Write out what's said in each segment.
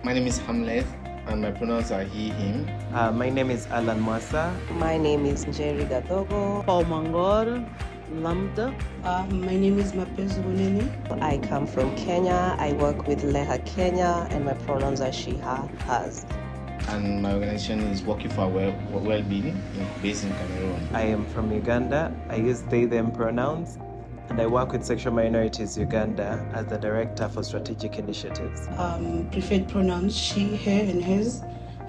My name is Hamlet, and my pronouns are he, him. My name is Alan Mwasa. My name is Jerry Gatogo. Paul Mangor, Lambda. My name is Mapezu Bunene. I come from Kenya. I work with Leha Kenya, and my pronouns are she, her, hers. And my organization is working for well-being based in Cameroon. I am from Uganda. I use they, them pronouns, and I work with Sexual Minorities Uganda as the Director for Strategic Initiatives. Preferred pronouns she, her, and hers.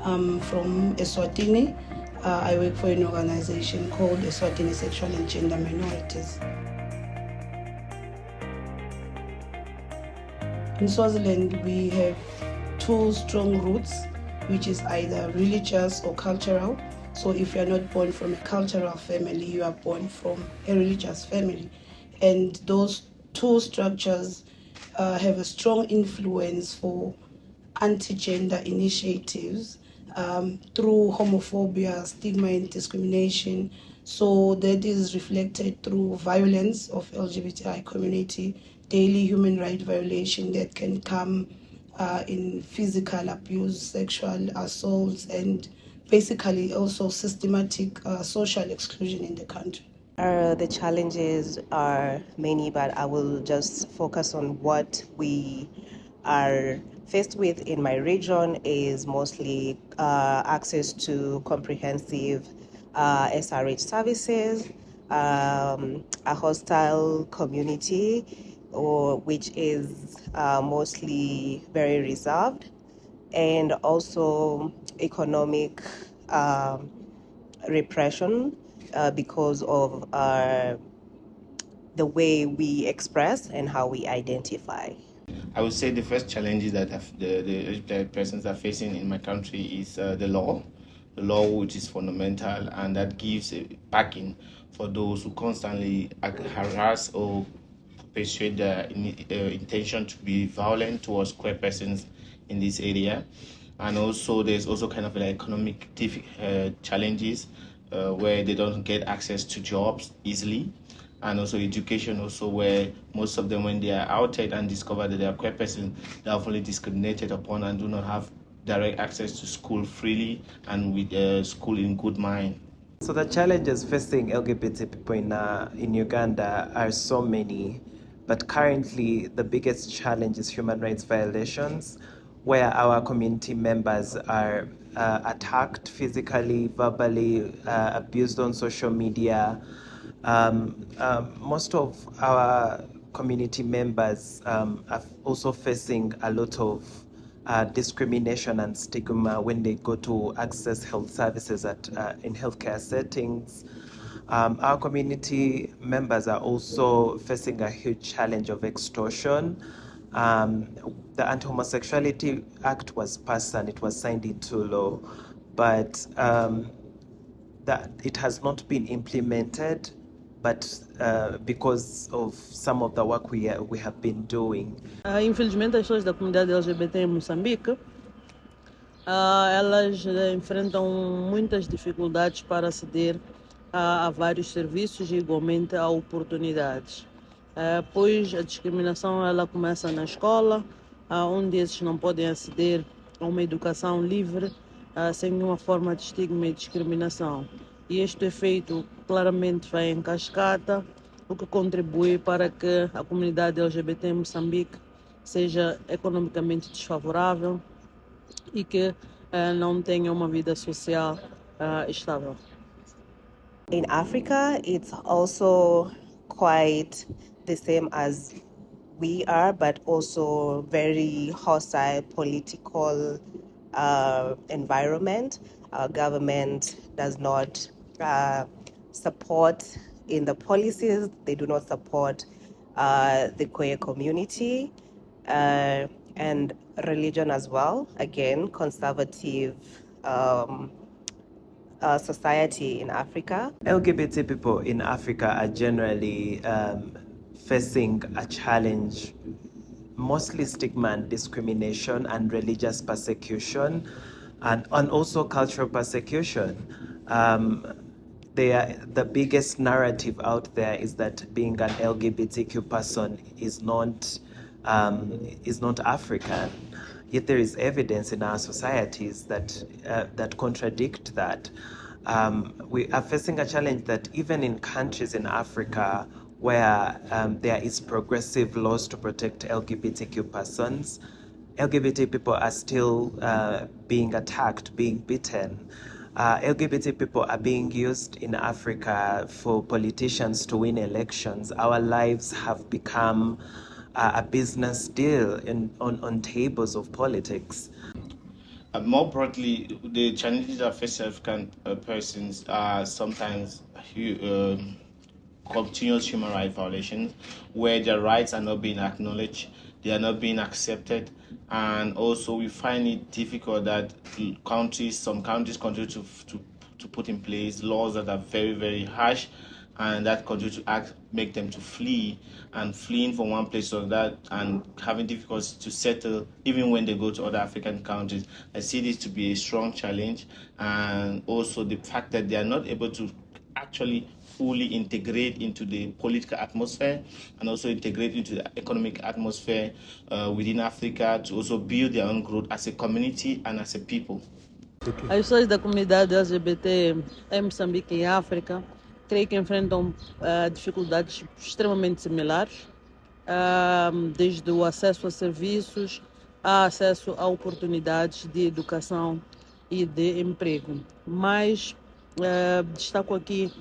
From Eswatini. I work for an organization called Eswatini Sexual and Gender Minorities. In Swaziland, we have two strong roots, which is either religious or cultural. So if you are not born from a cultural family, you are born from a religious family. And those two structures have a strong influence for anti-gender initiatives through homophobia, stigma and discrimination. So that is reflected through violence of LGBTI community, daily human rights violation that can come in physical abuse, sexual assaults, and basically also systematic social exclusion in the country. The challenges are many, but I will just focus on what we are faced with in my region is mostly access to comprehensive SRH services, a hostile community, which is mostly very reserved, and also economic repression because of the way we express and how we identify. I would say the first challenges that the persons are facing in my country is the law which is fundamental, and that gives a backing for those who constantly harass or persuade their intention to be violent towards queer persons in this area. And also there's also kind of like economic challenges where they don't get access to jobs easily, and also education also, where most of them, when they are outed and discover that they are queer persons, they are often discriminated upon and do not have direct access to school freely and with school in good mind. So the challenges facing LGBT people in Uganda are so many, but currently the biggest challenge is human rights violations, where our community members are attacked physically, verbally, abused on social media. Most of our community members are also facing a lot of discrimination and stigma when they go to access health services in healthcare settings. Our community members are also facing a huge challenge of extortion. The Anti-Homosexuality Act was passed and it was signed into law, but that it has not been implemented, but because of some of the work we have been doing. Infelizmente, as pessoas da comunidade LGBT em Moçambique, elas enfrentam muitas dificuldades para aceder a vários serviços e igualmente a oportunidades. Pois a discriminação ela começa na escola, onde esses não podem aceder a uma educação livre, sem nenhuma forma de estigma e discriminação. E este efeito claramente vai em cascata, o que contribui para que a comunidade LGBT em Moçambique seja economicamente desfavorável e que não tenha uma vida social estável. In Africa, it's also quite the same as we are, but also very hostile political environment. Our government does not support in the policies. They do not support the queer community and religion as well. Again, conservative society in Africa. LGBT people in Africa are generally facing a challenge, mostly stigma and discrimination and religious persecution, and also cultural persecution. The biggest narrative out there is that being an LGBTQ person is not African. yet there is evidence in our societies that contradict that. We are facing a challenge that even in countries in Africa where there is progressive laws to protect LGBTQ persons, LGBT people are still being attacked, being beaten. LGBT people are being used in Africa for politicians to win elections. Our lives have become a business deal on tables of politics. More broadly, the challenges that face African persons are sometimes continuous human rights violations, where their rights are not being acknowledged, they are not being accepted, and also we find it difficult that some countries continue to put in place laws that are very, very harsh, and that continue to make them to flee, and fleeing from one place to that and having difficulty to settle even when they go to other African countries. I see this to be a strong challenge, and also the fact that they are not able to actually fully integrate into the political atmosphere and also integrate into the economic atmosphere within Africa to also build their own growth as a community and as a people. As pessoas da comunidade LGBT em Moçambique e África, creio que enfrentam dificuldades extremamente similares, desde o acesso a serviços, a acesso a oportunidades de educação e de emprego. Mas destaco aqui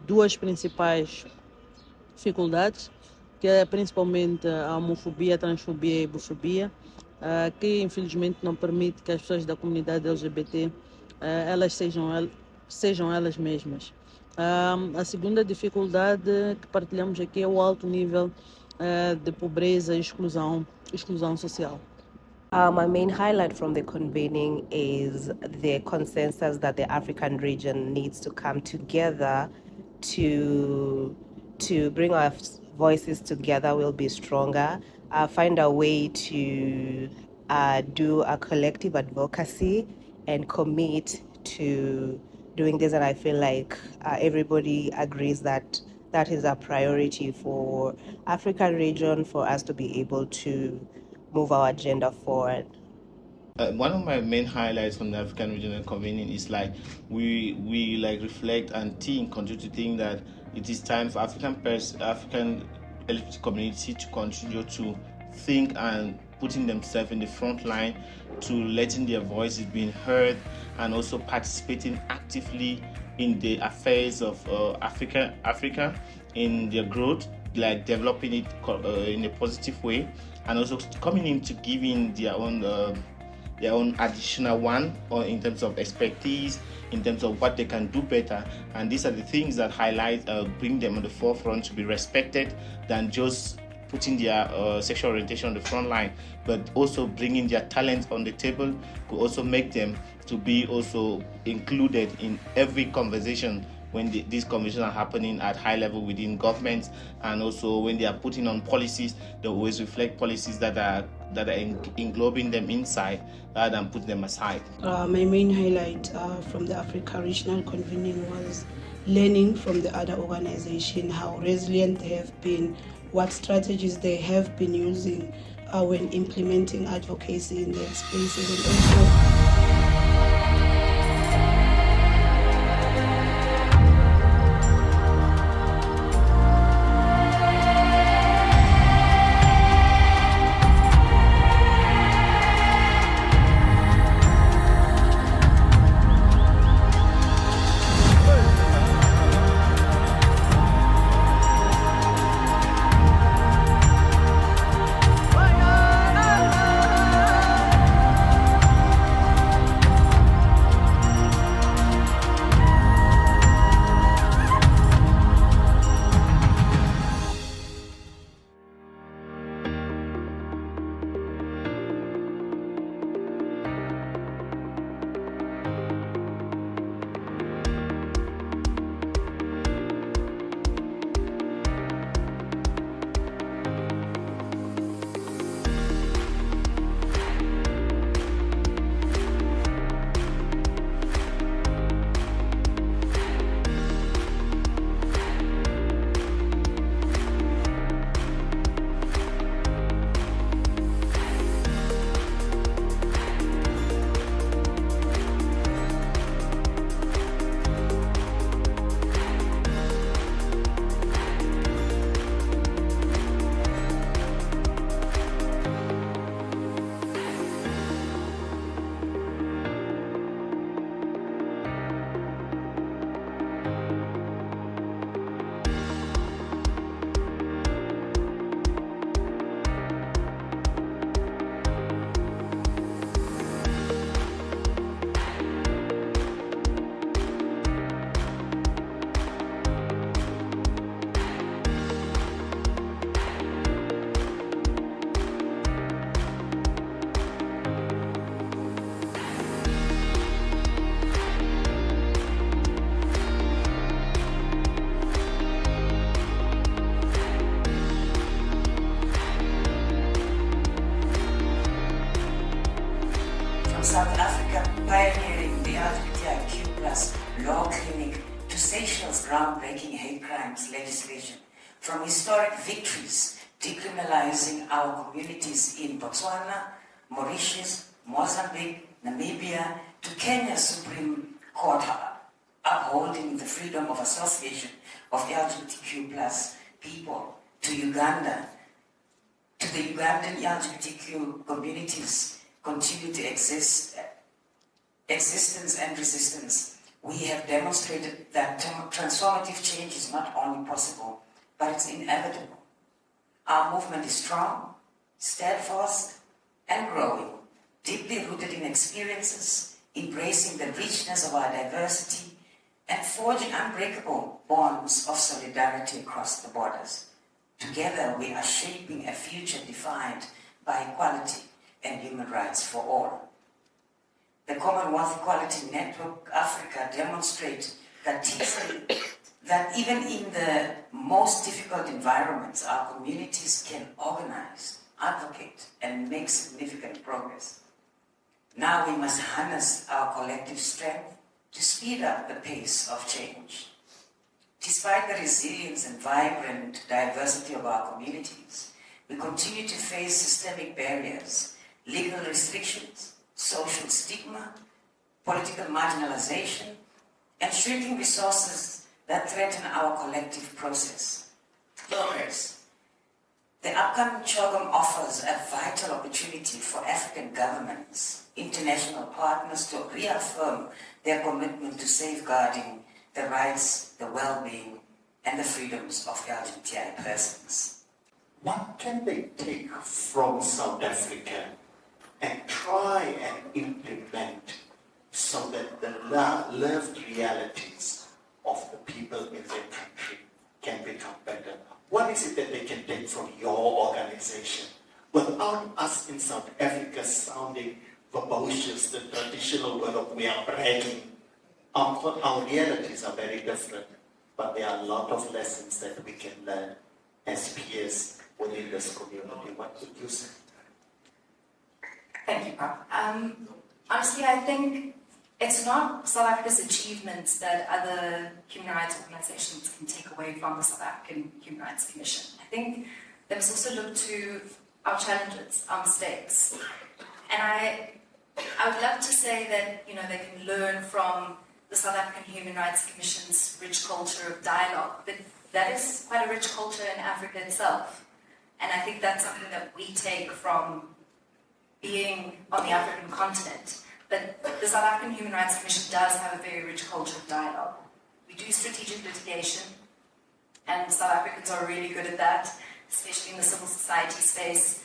duas principais dificuldades, que é principalmente a homofobia, a transfobia e a bifobia, que infelizmente não permite que as pessoas da comunidade LGBT elas sejam elas mesmas. A segunda dificuldade que partilhamos aqui é o alto nível de pobreza e exclusão social. My main highlight from the convening is the consensus that the African region needs to come together to bring our voices together. We'll be stronger, find a way to do a collective advocacy and commit to doing this. And I feel like everybody agrees that that is a priority for African region, for us to be able to move our agenda forward. One of my main highlights from the African Regional Convening is we reflect and continue to think that it is time for African LGBT community to continue to think and putting themselves in the front line, to letting their voices being heard, and also participating actively in the affairs of Africa in their growth, like developing it in a positive way, and also coming into giving their own additional one, or in terms of expertise, in terms of what they can do better. And these are the things that bring them on the forefront to be respected, than just putting their sexual orientation on the front line, but also bringing their talent on the table could also make them to be also included in every conversation when these conversations are happening at high level within governments, and also when they are putting on policies, they always reflect policies that are englobing them inside rather than putting them aside. My main highlight from the Africa Regional Convening was learning from the other organizations how resilient they have been, what strategies they have been using when implementing advocacy in their spaces, and also From South Africa pioneering the LGBTIQ plus law clinic to Seychelles' groundbreaking hate crimes legislation, from historic victories decriminalizing our communities in Botswana, Mauritius, Mozambique, Namibia, to Kenya's Supreme Court upholding the freedom of association of LGBTQ plus people, to Uganda, to the Ugandan LGBTQ communities continue to existence and resistance. We have demonstrated that transformative change is not only possible, but it's inevitable. Our movement is strong, steadfast, and growing, deeply rooted in experiences, embracing the richness of our diversity, and forging unbreakable bonds of solidarity across the borders. Together, we are shaping a future defined by equality and human rights for all. The Commonwealth Equality Network Africa demonstrates that even in the most difficult environments, our communities can organize, advocate, and make significant progress. Now we must harness our collective strength to speed up the pace of change. Despite the resilience and vibrant diversity of our communities, we continue to face systemic barriers, legal restrictions, social stigma, political marginalization, and shrinking resources that threaten our collective progress. The upcoming CHOGM offers a vital opportunity for African governments, international partners to reaffirm their commitment to safeguarding the rights, the well-being, and the freedoms of LGBTI persons. What can they take from South Africa and try and implement so that the lived realities of the people in their country can become better? What is it that they can take from your organization without us in South Africa sounding verbose, the traditional word of we are bragging? Our realities are very different, but there are a lot of lessons that we can learn as peers within this community. What would you say? Thank you, Pap. Honestly, I think it's not South Africa's achievements that other human rights organizations can take away from the South African Human Rights Commission. I think they must also look to our challenges, our mistakes. And I would love to say that, they can learn from the South African Human Rights Commission's rich culture of dialogue, but that is quite a rich culture in Africa itself. And I think that's something that we take from being on the African continent. But the South African Human Rights Commission does have a very rich culture of dialogue. We do strategic litigation, and South Africans are really good at that, especially in the civil society space.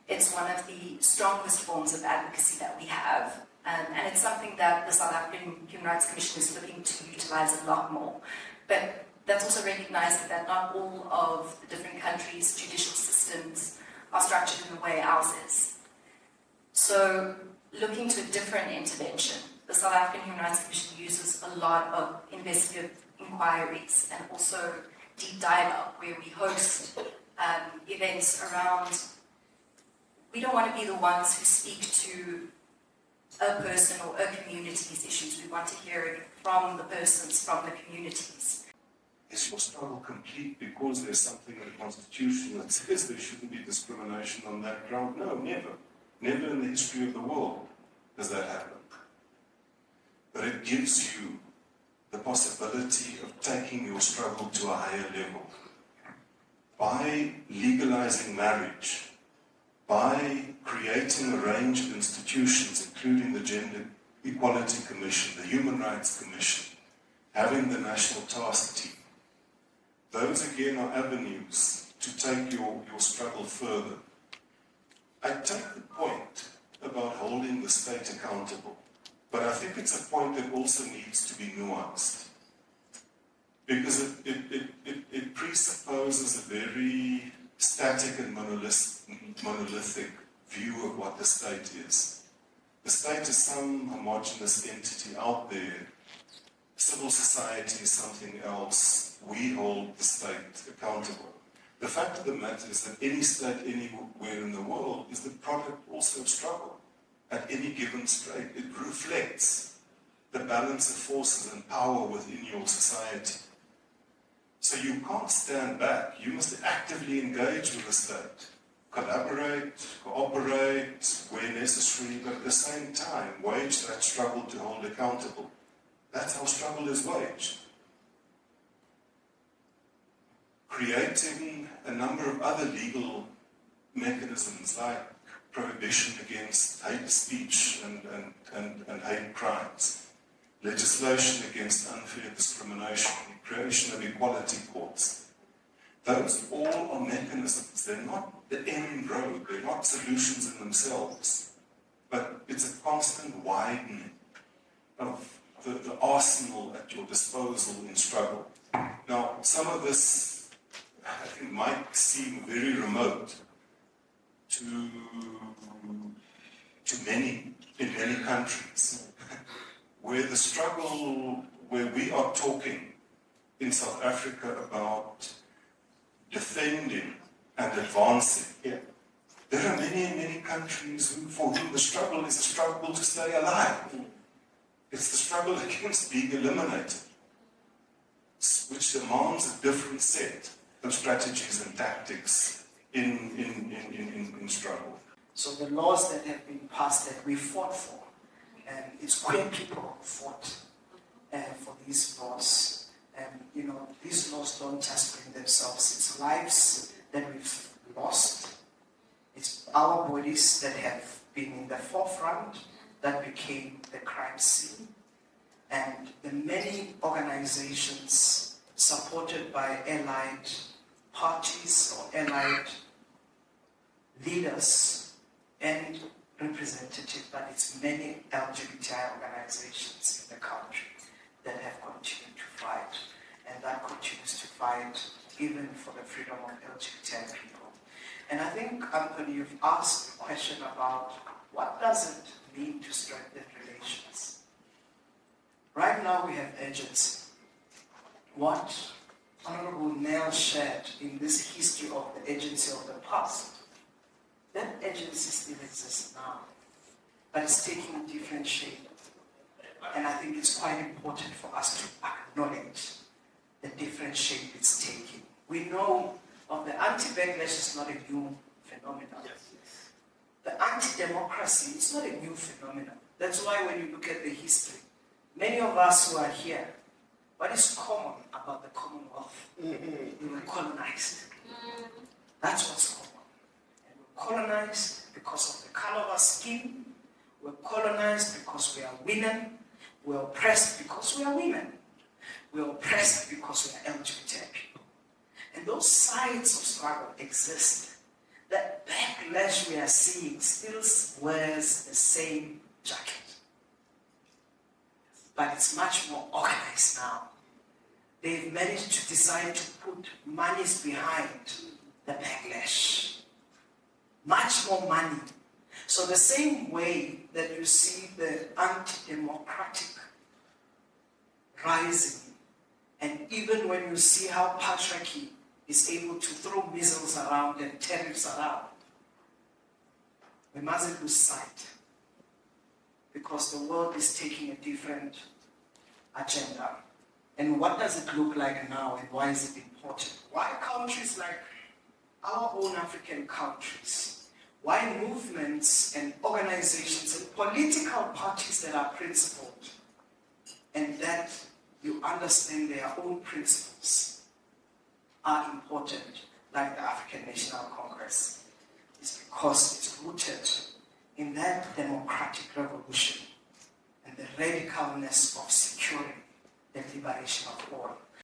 It's one of the strongest forms of advocacy that we have, and it's something that the South African Human Rights Commission is looking to utilize a lot more. But that's also recognized that not all of the different countries' judicial systems are structured in the way ours is. So, looking to a different intervention, the South African Human Rights Commission uses a lot of investigative inquiries and also deep dialogue where we host events around. We don't want to be the ones who speak to a person or a community's issues. We want to hear it from the persons, from the communities. Is your struggle complete because there's something in the Constitution that says there shouldn't be discrimination on that ground? No, never. Never in the history of the world has that happened. But it gives you the possibility of taking your struggle to a higher level. By legalizing marriage, by creating a range of institutions, including the Gender Equality Commission, the Human Rights Commission, having the National Task Team, those again are avenues to take your struggle further. I take the point about holding the state accountable, but I think it's a point that also needs to be nuanced, because it presupposes a very static and monolithic view of what the state is. The state is some homogeneous entity out there. Civil society is something else. We hold the state accountable. The fact of the matter is that any state anywhere in the world is the product also of struggle. at any given state. It reflects the balance of forces and power within your society. So you can't stand back. You must actively engage with the state. Collaborate, cooperate where necessary, but at the same time, wage that struggle to hold accountable. That's how struggle is waged. Creating a number of other legal mechanisms like prohibition against hate speech and hate crimes, legislation against unfair discrimination, creation of equality courts. Those all are mechanisms. They're not the end road. They're not solutions in themselves. But it's a constant widening of the arsenal at your disposal in struggle. Now, some of this, I think, might seem very remote to many, in many countries, where the struggle, where we are talking in South Africa about defending and advancing. Yeah. There are many countries for whom the struggle is a struggle to stay alive. It's the struggle against being eliminated, which demands a different set of strategies and tactics in struggle. So the laws that have been passed that we fought for, and it's queer people who fought for these laws. These laws don't just bring themselves. It's lives that we've lost. It's our bodies that have been in the forefront that became the crime scene. And the many organizations supported by allied parties or allied leaders and representatives, but it's many LGBTI organizations in the country that have continued to fight, and that continues to fight even for the freedom of LGBTI people. And I think, Anthony, you've asked a question about what does it mean to strengthen relations? Right now we have agency. What Honorable Nell shared in this history of the agency of the past, that agency still exists now, but it's taking a different shape. And I think it's quite important for us to acknowledge the different shape it's taking. We know of the anti-backlash is not a new phenomenon. Yes. The anti-democracy is not a new phenomenon. That's why when you look at the history, many of us who are here, what is common about the Commonwealth? We were colonized. That's what's common. And we're colonized because of the color of our skin. We're colonized because we are women. We're oppressed because we are women. We're oppressed because we are LGBTI people. And those sides of struggle exist. That backlash we are seeing still wears the same jacket. But it's much more organized now. They've managed to decide to put monies behind the backlash. Much more money. So the same way that you see the anti-democratic rising, and even when you see how patriarchy is able to throw missiles around and tariffs around, we mustn't lose sight, because the world is taking a different agenda. And what does it look like now, and why is it important? Why countries like our own African countries, why movements and organizations and political parties that are principled and that you understand their own principles are important, like the African National Congress, is because it's rooted in that democratic revolution and the radicalness of securing the liberation of all.